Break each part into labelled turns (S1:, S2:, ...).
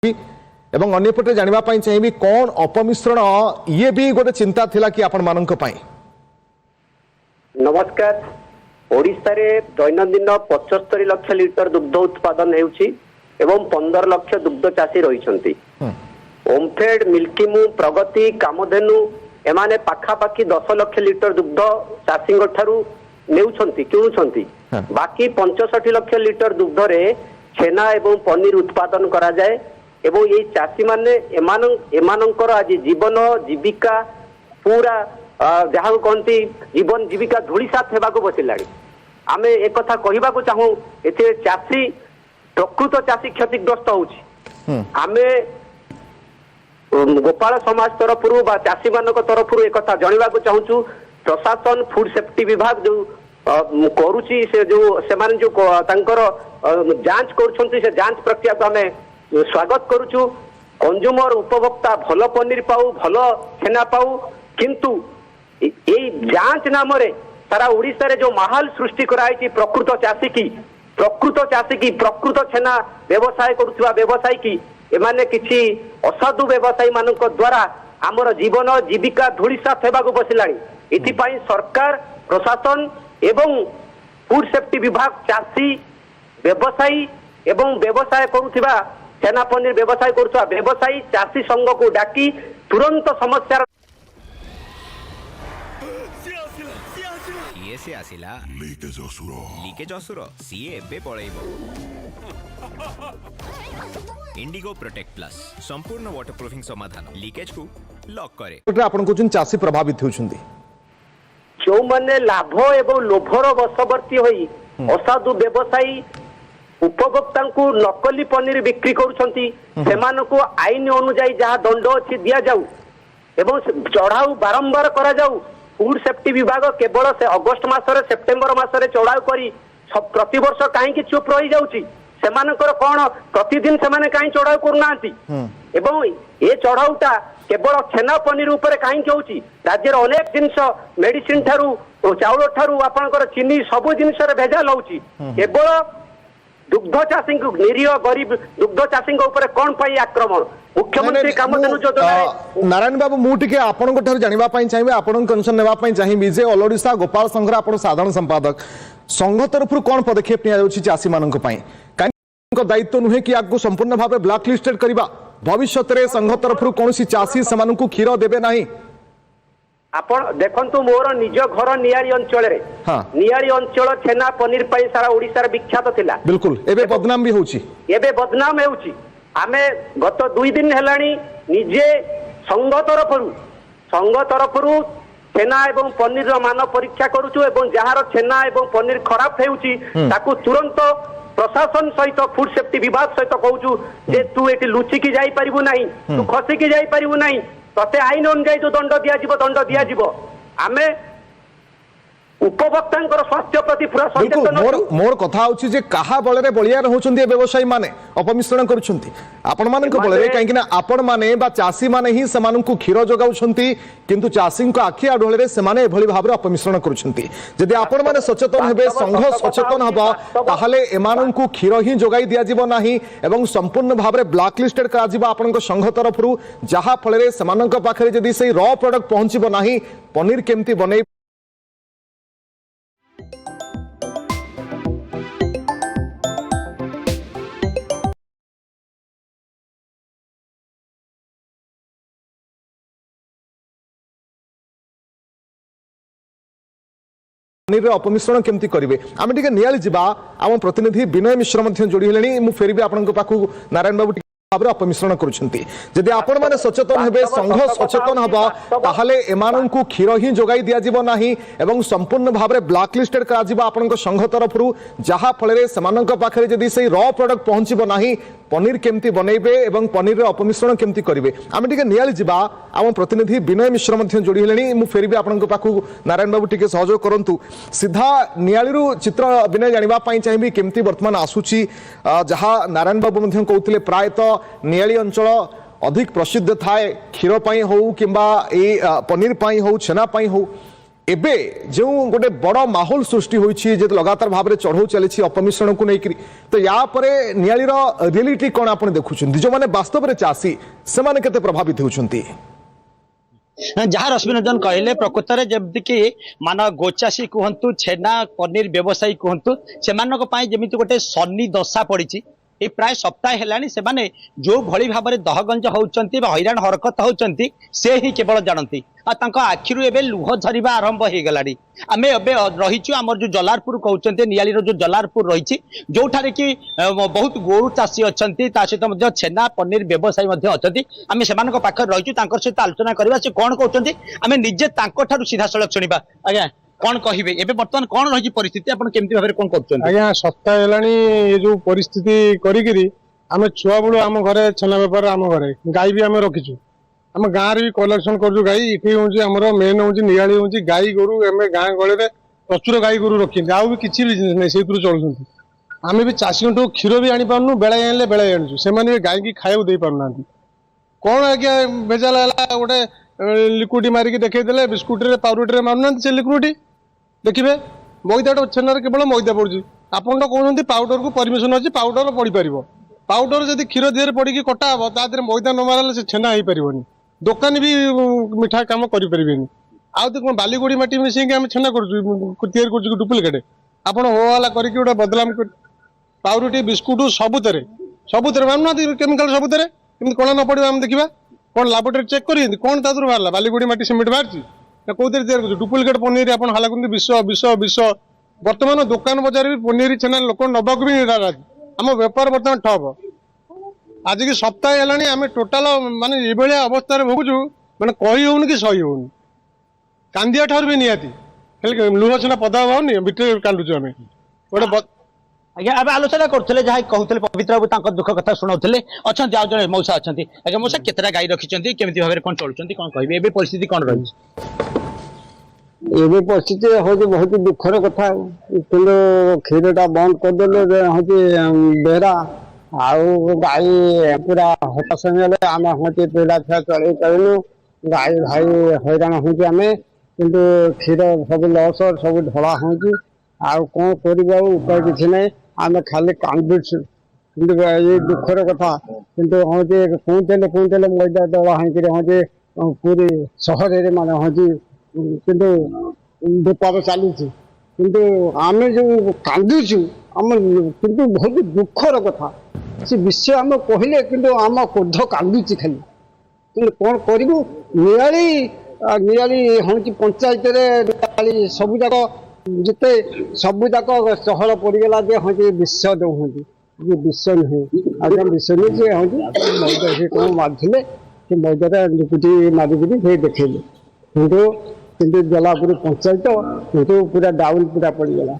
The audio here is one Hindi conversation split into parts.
S1: एवं अन्यपटे जानिबा पई चाहिबी कोन अपमिश्रण ये भी गोटे चिंता थिला कि आपण मानक पई।
S2: नमस्कार। ओडिशा रे दैनंदिन 75 लाख लिटर दुग्ध उत्पादन हेउची एवं 15 लाख दुग्ध चाषी रहिसंती। ओमफेड, मिल्कीमू, प्रगति, कामधेनु एमाने पाखापाखी 10 लाख लिटर दुग्ध चाषी ठारू नेउछंती किणुछंती। बाकी 65 लाख लिटर दुग्ध रे छेना एवं पनीर उत्पादन करा जाए एवं ये चाषी माने एमानंकर आज जीवन जीविका पूरा जहाँ कहती जीवन जीविका धूलिसात होगा बसिलाणी। आम एक कथा कहवाक चाहूँ ए चाषी प्रकृत चाषी क्षतिग्रस्त होउछि। आमे गोपाल समाज तरफ चाषी मान तरफ एक कथा जानवाक चाहूँ प्रशासन फूड सेफ्टी विभाग जो करुछि से जो सेमान जो तांकर जांच करुछंती से जांच प्रक्रिया को आमे स्वागत करुछु। कंज्यूमर उपभोक्ता भल पनीर पाऊ भल छेना पाऊ किंतु यही जांच नाम रे सारा ओडिशा रे जो माहौल सृष्टि कराई प्रकृत चाषी की प्रकृत छेना व्यवसाय करुवा व्यवसायी की एमाने किछि असाधु व्यवसायी मानक द्वारा आमर जीवन जीविका धूलिसात होगा बसिलाणी। एथिपाई सरकार प्रशासन एवं फूड सेफ्टी विभाग चाषी व्यवसायी एवं व्यवसाय करुवा छेना पनीर व्यवसाय करुवा व्यवसायी चाषी संघ को डाकी तुरंत समस्या
S3: से आसिला लीकेज असुर सीए एबे पळेइबो। इंडिगो प्रोटेक्ट प्लस संपूर्ण वाटरप्रूफिंग समाधान लीकेज को लॉक करे।
S1: आपण को चाषी प्रभावित होउछंती
S2: जो माने लाभ एवं लोभर वशवर्ती होई असाधु व्यवसायी उपभोक्ता को नकली पनीर बिक्री करुछंती सेमानको आईन अनुसार जहाँ दंड अछि दिया जाऊ एवं चढ़ाऊ बारंबार करा जाऊ। फूड सेफ्टी विभाग केवल से अगस्ट मासरे सेप्टेम्बर मासरे चढ़ाऊ करी प्रति वर्ष कहीं चुप रही जाउची सेमानकर कौन प्रतिदिन सेमाने कहीं चढ़ाऊ करूनांती एवं ये चढ़ाऊटा केवल छेना पनीर उपरे कहीं होउची राज्यर अनेक जिनस मेडिसिन ठारू चाउल ठारू आपनकर चीनी सब जिनस रे भेजाल होउची केवल दुग्ध चाषी निरीह गरीब दुग्ध चाषी कौन पाई आक्रमण मुख्यमंत्री कामधेनु योजना।
S1: नारायण बाबू मुझे आपण जानवा चाहिए आपण कनसन नापी चाहिए जे ऑल ओडिशा गोपाल संघर आप साधारण संपादक संघ तरफ कौन पदक्षेप नि चाषी मान दायित्व नुहे कि आपको संपूर्ण भाव ब्लैक लिस्टेड करवा भविष्य में संघ तरफ कौन चाषी से क्षीर देवे ना।
S2: आपण देखंतु मोर निज घर नियारी अंचल रे नियारी अंचल छेना पनीर पाई सारा ओडिसा रे विख्यात थिला।
S1: बिल्कुल एबे बदनाम भी होउची
S2: एबे बदनाम हेउची। आमे गत 2 दिन हेलाणी निजे संघ तरफरु छेना एवं पनीर रो मान परीक्षा करूछु एवं जहार छेना एवं पनीर खराब हेउची ताकू तुरंत प्रशासन सहित फूड सेफ्टी विभाग सहित कहूछु जे तू एटी लुचि की जाई परिबु नाही तू खसी की जाई परिबु नाही तते आईन अनुसार जो दंड दिया जीवो आमे उपभोक्ता स्वास्थ्य प्रति पूरा सचेतन।
S1: मोर कथा होची जे कहा बळे बलिया होचंदी व्यवसायी माने अपमिश्रण करूछंती आपण मानक बळे काहेकि ना आपण माने बा चाषी माने ही समानकु क्षीर जोगाउछंती किंतु चाषी को आखि आढोळे से माने एभली भाबरे अपमिश्रण करूछंती। जदि आपण माने सचेतन हेबे संघ सचेतन हबो ताहाले एमानकु क्षीर ही जोगाई दिया जीवो नाही एवं संपूर्ण भाबरे ब्लैक लिस्टेड करा जीवो आपनक संघ तरफरु जहा फळे समानक पाखरे जदि सेही रॉ प्रोडक्ट पहुंचीबो नाही पनीर केमती बनै अपमिश्रण केमती करेंगे आम टे नियाली जावा आम प्रतिनिधि विनय मिश्र जोड़ी हेले मुझे फेरबी आपण नारायण बाबू भाव अपमिश्रण करुँच आपण मैंने सचेतन हेबे संघ सचेतन हबो ताहाले एमानंकु क्षीर ही जोगाई दिया जीवो नाही एवं संपूर्ण भाव में ब्लैक लिस्टेड करा जीवो आपनक संघ तरफरु जहा फळे समानक पाखरे जदि सेही रॉ प्रोडक्ट पहुंचीबो नाही पनीर केमती बनैबे एवं पनीर अपमिश्रण केमती करेंगे आम टे नियाली जावा आम प्रतिनिधि विनय मिश्र जोड़ी हेले मुझे फेरबी आपण नारायण बाबू टिके सहयोग करंतु सीधा नियाली चित्र विनय जानवाई चाहिए केमती वर्तमान आसूची जहा नारायण बाबू कहते प्रायतः नियाली अंचल अधिक प्रसिद्ध थाए क्षीर पाई हो किंबा ए पनीर पाई हो छेना पाई हो एबे जो गोटे बड़ माहौल सृष्टि होइछि जे लगातार भाव में चढ़ऊ चली अपमिश्रण को लेकर तो या परे नियालीर रियलिटी कौन आप देखुं जो मैंने वास्तव में चाषी से माने केते प्रभावित होउछंती
S4: जहाँ रश्मि रंजन कहले प्रकृत में जमी कि मान गोचाषी कहतु छेना पनीर व्यवसायी कहतु से जमी गोटे शनि दशा पड़ी ये प्राय सप्ताह है से जो भली भाव में दहगंज होती हैरान हरकत होती से ही केवल जानती आखिर एवं लुह झरिबा आरंभ हो गलानी आम रहीचु आम जो जलारपुर कहते नियाली जो जलारपुर रही जो कि बहुत गोरु चाषी अच्छा सहित छेना पनीर व्यवसायी अच्छा आम से रहीचु सहित आलोचना करवा से कौन कहते आम निजे सीधा सड़क शुणा आज्ञा कौन कहे एबे बर्तमान कौन रही परिस्थिति आपन केमती भाबरे कौन करछन
S5: आज्ञा सप्ताह हेलानी ये जो परिस्थिति करिकरी आमे छुआ बळो आम घरे छेना व्यापार आम घरे गाय भी आमे रखिछु आम गाँ रे भी कलेक्शन करजु गाय इठी होची हमरो मेन होची नियाली होची गाय गोरु एमे गाँ गळे रे प्रचुर गाय गोरु रखि आउ भी किछि बिजनेस नै सेतुर चलुछंती आमे भी चाषींटो क्षीर भी आनी पारनु बेळा आनले बेळा आनछु से माने गाय की खायउ देई पारनांती कोन आज्ञा भेजाल हला गोटे लिक्विड मारिकी देखै देले बिस्कुट रे पाउडर रे मारनांती से लिक्विड देखिए मैदा छेना केवल मैदा पड़ुଛି ଆପଣ कहते पाउडर को परमिशन अच्छी पाउडर पड़ पार पाउडर जब क्षीर देहरे पड़ी कटा हे तादेह मैदा न मारे से छेना हो पार दुकान भी मिठा कम करें आउ बालीगोड़ी माटी मिसेक आम छेना कर डुप्लिकेट आप होला करके बदलाम पाउरुटी बिस्कुट सबुत मानुना केमिकल सबुत कला न पड़ा आम देखा कौन लाबोरेटरी चेक कर कौन तादर बाहर बालीगोड़ी माटी सिमेंट बाहर कौन तैयार डुप्लिकेट पनीर आप हाला विष विष विष बर्तमान दुकान बजार भी पनीर छेना लोक नवा भी नाराज आम बेपार बर्तमान ठप आज की सप्ताह है आम टोटाल माने ये अवस्था भोगुचु मैंने कही होनी कि सही होनी कांदिया ठार भी निहाती लुह छेना पदा भावनी भितर कांदुचु आम गोटे
S4: आज्ञा अब आलोचना करते जहाँ कहते पवित्र बाबू दुख कथा शुणाउले अच्छा आज जन मौसा अच्छा आज्ञा मौसा केतटा गाय रखिंट केमी भाव में कौन चलुंट कौन कहे ए परिस्थिति कौन रही
S6: ये परिस्थिति हूँ बहुत दुखर कथा कि क्षीर टा बंद करदे हूँ बेहरा आउ गाय पूरा हताश आम हूँ पिला छुआ चल पारूँ गाय भाई हैरान हूँ आम कि क्षीर सब लस सब ढला हूँ आउ कौन कर उपाय किसी ना आम खाली कांदुचु ये दुखर कथा कि हूँ कहते मैदा दला हूँ पूरी सहर माने हूँ किंतु बेपार चली आम जो कांदुचु आम किंतु बहुत दुखर कथा से विषय आम कहले कि आम क्रोध कांदुची खाली कि कौन करूँ नियाली हूँ पंचायत सब जाक जिते सब जाक सहर पड़गला जे हाँ विष दौं विष नुहे आगे विष नहीं जे हाँ मैदा से कौन मारे कि मैदा लिकुटी मारिकी देखले किंतु जलापुर पंचायत किंतु पूरा डाउन पूरा पड़गला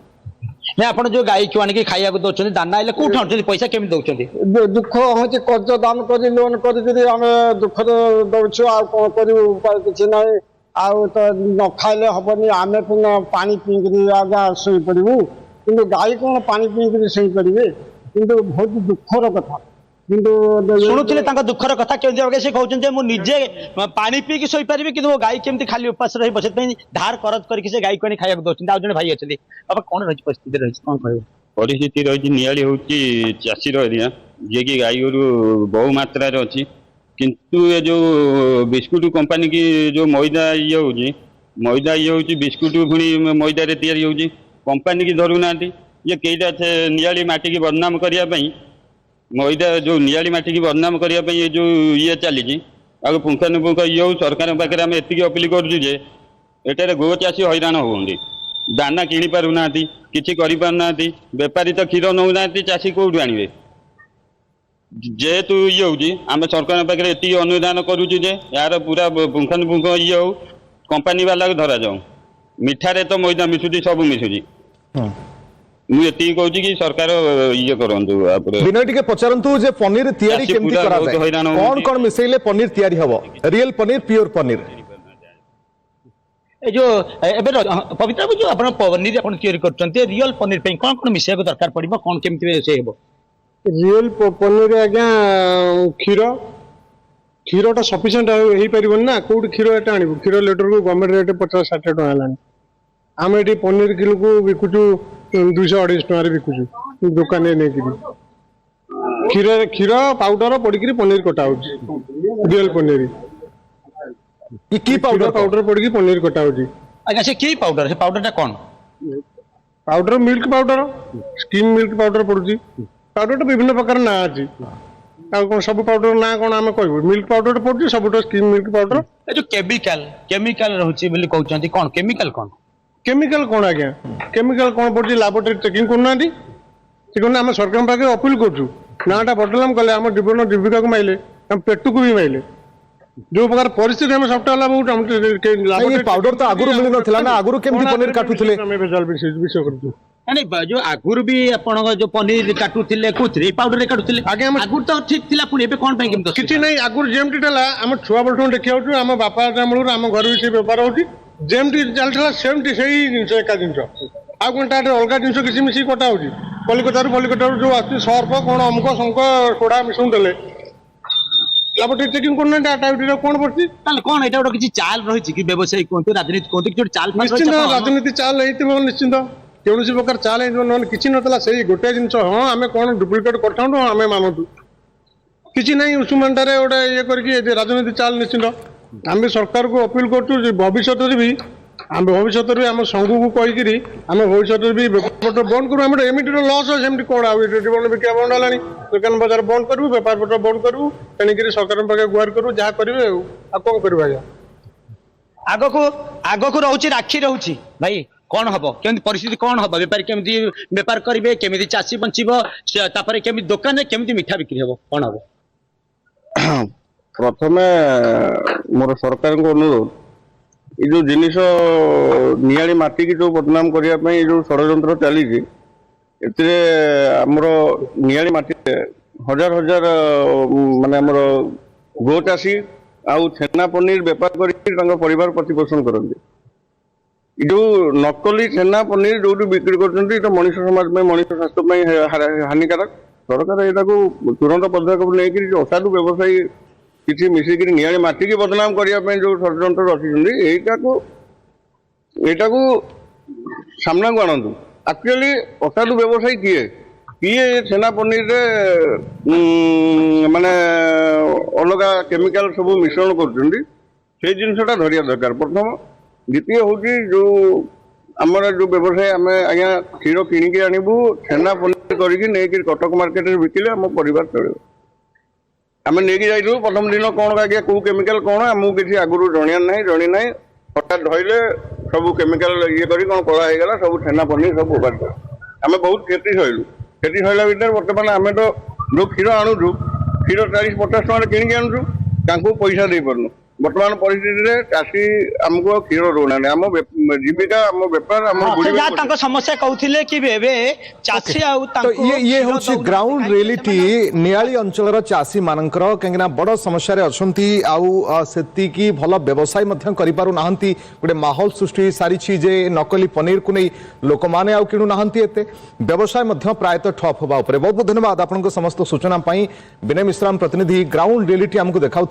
S4: नहीं आप जो गाय को आनिक खाया दौरान दाना कौट आनुंट पैसा केमी दौरान
S6: दुख हूँ कर्ज दान कर लोन कर आम दुख दौचु आ कौन कर किसी ना आउ तो न खाइले हेनी आम पुनः पानी पीकरी आज्ञा शोई पड़ू कि गाय कौन पानी पीकरी शोई पारे कि बहुत दुखर कथा
S4: शुणुले दुखर कथा केमती से कहते मुझे पानी पीकी शोई पारि कि गाय केमती खाली उपास रही धार करज करके गाय को खाया दौरान आज जन भाई अच्छे अब कौन रही परिस्थिति रही कौन कह
S7: परिस्थिति रही नियाली हूँ चाषीर एरिया जी कि गाय गोरु बहु मात्रा अच्छी किंतु ये जो बिस्कुट कंपनी की जो मैदा ये हूँ मैदा ये हूँ बिस्कुट पुणी मैदा तैयारी होगी कंपनी की धरुना ये कईटा नियाली माटी की बदनाम करने मैदा जो नियाली माटी की बदनाम करने ये जो ये चली आगे पुंखानुपुंख ये हो सरकार पाखे आम एति अपील करें गो चाषी हैरान होती दाना किणी पारना किसी करना बेपारी तो क्षीर नौना चाषी कौटू आणवे जेहेतु ये हूँ आम सरकार पाखे ये अनुदान करुचे यार पूरा पुंखानुपुंख ये हो कंपनी वाला धरा जाऊ मिठारे तो मैदा मिशुची सब मिशुची मुझे कहूँ कि सरकार ये करंतु
S1: विनय टिके पचारंतु जे पनीर तैयारी केमती करा जाय कौन कौन मिसेले पनीर तैयारी हबो रियल पनीर प्योर पनीर
S4: ए जो एबे पवित्र बाबू जो आपण पनीर आपण तैयारी करछन्ते रियल पनीर पे कौन कौन मिसेको दरकार पड़िबो कौन केमती से हेबो
S5: रियल पनीर आज्ञा क्षीरटा सफिसीयंट हो पार ना कौट क्षीर एट आण क्षीर लिटर को गवर्नमेंट रेट 50-60 टका है आम ये पनीर किलो को बिकुचु 200-250 टकर बिकुचु दुकान नहीं क्षीर क्षीर पाउडर पड़ी पनीर कटा रियल पनीर
S1: की पाउडर
S5: पाउडर पड़ी पनीर कटा
S4: अच्छा से की पाउडर से पाउडर कौन
S5: powder milk powder skim milk powder पड़ुची पाउडर तो विभिन्न प्रकार ना अच्छी सब पाउडर ना कौन आम कह मिल्क पाउडर पड़ुची सब स्किम मिल्क पाउडर
S4: जो केमिकल केमिकल रहउची बोली कहउचंती कौन केमिकल
S5: कौन आज्ञा केमिकल कौन पड़ुची लैबोरेटरी चेकिंग करना आम सरकार पाखे अपील करूँ नाटा बदलाम कले आम जीवन जीविका को माइले पेट को भी माइले जो प्रकार परिस्थिति हम सबटा
S1: पाउडर तो आगुरु मिल नथिला ना आगुरु केमती पनीर काटुथिले
S5: विषय करूँ
S4: नहीं जो आगुरु भी आपण जो पनीर काटुथिले कोथरे पाउडर काटुथिले आगुरु तो ठीक थिला पुणी एबे कोन पई केमतो
S5: किछि नहीं आगुरु जेमटी टला हम छुआ बलठो देखि आउछु हम बापा जामळुर हम घर भी से व्यापार होची जेमटी चलथला सेमटी सही जिंस एका जिंस आ कोनटा अलगा जिंस किछि मिसी कटा होची कलिकता जो आछि सर्फ कोन अमुक संक सोडा मिसुन देले लैबोरेटरी चेकिंग करना डाटा कौन पड़ती
S4: ताले कोन एटा गोटे किछि चाल रहिछि कि व्यवसायी कोंतु राजनीति कोंतु कि चाल
S5: निश्चित राजनीति चाल हेतिबो निश्चित कौन प्रकार चाल नन किसी नाला से गोटे जिन हाँ आम कौन डुप्लिकेट कर आम मानतु किसी ना उषुमानटारे गोटे ये करके राजनीति चाल निश्चित आम सरकार को अपील करूँ भविष्य भी आम भविष्य भी आम संघ को कहीकि आम भविष्य भी बेपार बंद करूँ आम एमती लस सेमती कौन जीवन बिका बंद है दुकान बजार बंद करूँ बेपार पत्र बंद करूँ तेणुक सरकार पाखे गुहार करूँ जहाँ करेंगे कौन कर
S4: आग को रोचे राखी रोचे भाई कौन हम केमती परिस्थिति कौन हम बेपारी केमती बेपार करेंगे केमती चाषी बंचब केमती दुकान केमती मिठा बिक्री हम कौन हम
S8: प्रथमे मोर सरकार को अनुरोध ये जो जिनिस नियाली माटी की जो बदनाम करने जो षड्यंत्र चली आमर नियाली माटी हजार हजार माने आमर गो चाषी आउ छेना पनीर बेपार कर परिवार प्रतिपोषण करते जो नकली छेना पनीर जो बिक्री कर मनीष समाज में मनीष स्वास्थ्य हानिकारक सरकार यहाँ तुरंत पदक्षेप नहीं असाधु व्यवसायी किसी मिसिक नियाली माटी की बदनाम करने जो षड्यंत्र रचिंट यहाँ सामना को आणतु एक्चुअली असाधु व्यवसायी किए किए छेना पनीर माने अलग केमिकल सब मिश्रण कर जिनसा धरिया दरकार प्रथम द्वितीय हूँ जो आमर जो व्यवसाय आम आज्ञा क्षीर किणिकी आणबू छेना पनीर करके कटक मार्केट में बिकिले आम परिवार चलो आम नहीं जाइलु प्रथम दिन कौन आज्ञा कौ केमिकल कौन आमको किसी आगुरी जणी ना हठात धरले सब केमिकल ये कर कला हो सब छेना पनीर सब उपाड़ आम बहुत क्षति सहलु क्षति सहला भितर बर्तमान आम तो जो क्षीर आणुचु क्षीर 40-50 टकर किणिकी आणुचु तांको पैसा दे पारनु वर्तमान परिस्थिति चाषी आमको क्षीर रोना आम जीविका आम बेपार आम
S4: समस्या कहते कि चाषी
S1: तो ये हूँ ग्राउंड रियलिटी नियाली अंचल चाषी मानकर कहीं बड़ समस्या अच्छी आती भल व्यवसाय गोटे माहौल सृष्टि सारी जे नकली पनीर को नहीं लोक मैंने आउ किणु ना व्यवसाय प्रायतः ठप हवा बहुत बहुत धन्यवाद आपन समस्त सूचना विनय मिश्रा प्रतिनिधि ग्राउंड रियलिटी आमको देखा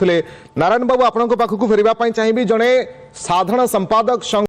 S1: नारायण बाबू आपण पाखक फेरवा चाहिए जड़े साधारण संपादक